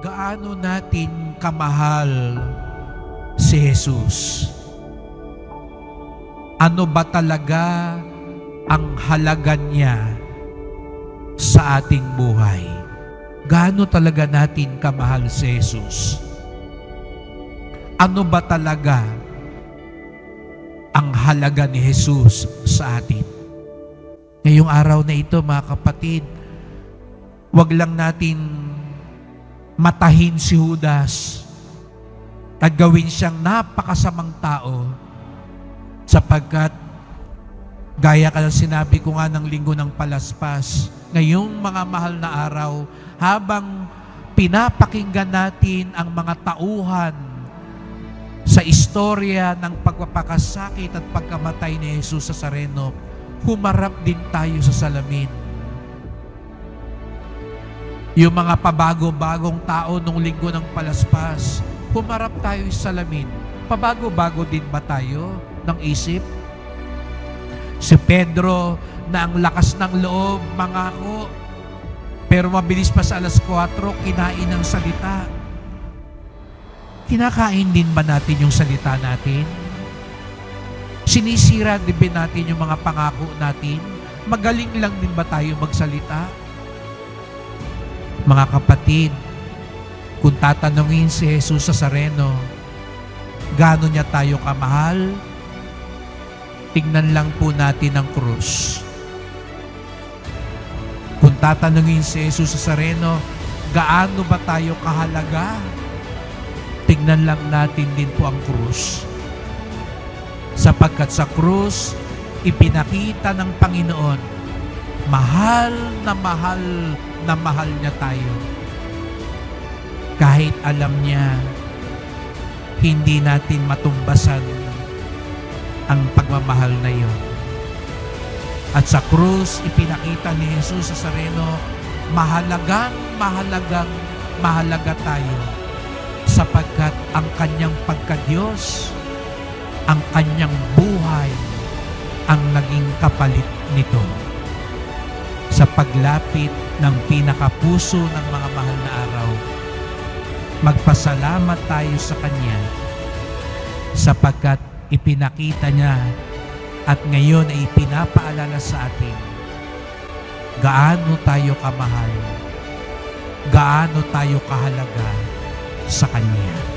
gaano natin kamahal si Jesus? Ano ba talaga ang halaga niya sa ating buhay? Gaano talaga natin kamahal si Jesus? Ano ba talaga ang halaga ni Jesus sa atin? Ngayong araw na ito, mga kapatid, wag lang natin matahin si Judas at gawin siyang napakasamang tao, sapagkat gaya ka ng sinabi ko nga ng linggo ng palaspas, ngayong mga mahal na araw, habang pinapakinggan natin ang mga tauhan sa istorya ng pagpapakasakit at pagkamatay ni Jesus sa Sareno, humarap din tayo sa salamin. Yung mga pabago-bagong tao nung linggo ng palaspas, humarap tayo sa salamin. Pabago-bago din ba tayo ng isip? Si Pedro na ang lakas ng loob, mangako, pero mabilis pa sa alas 4, kinain ng salita. Kinakain din ba natin yung salita natin? Sinisira din ba natin yung mga pangako natin? Magaling lang din ba tayo magsalita? Mga kapatid, kung tatanungin si Jesus sa Sareno, gaano niya tayo kamahal? Tingnan lang po natin ang krus. Kung tatanungin si Jesus sa Sareno, gaano ba tayo kahalaga? Tingnan lang natin din po ang krus. Sapagkat sa krus, ipinakita ng Panginoon, mahal na mahal niya tayo. Kahit alam niya, hindi natin matumbasan ang pagmamahal na iyon. At sa krus, ipinakita ni Jesus sa Sareno, mahalaga tayo, sapagkat ang kanyang pagka-Diyos, ang kanyang buhay, ang naging kapalit nito. Sa paglapit ng pinakapuso ng mga mahal na araw, magpasalamat tayo sa Kanya, sapagkat ipinakita niya at ngayon ay ipinapaalala sa atin gaano tayo kamahal, gaano tayo kahalaga sa Kanya.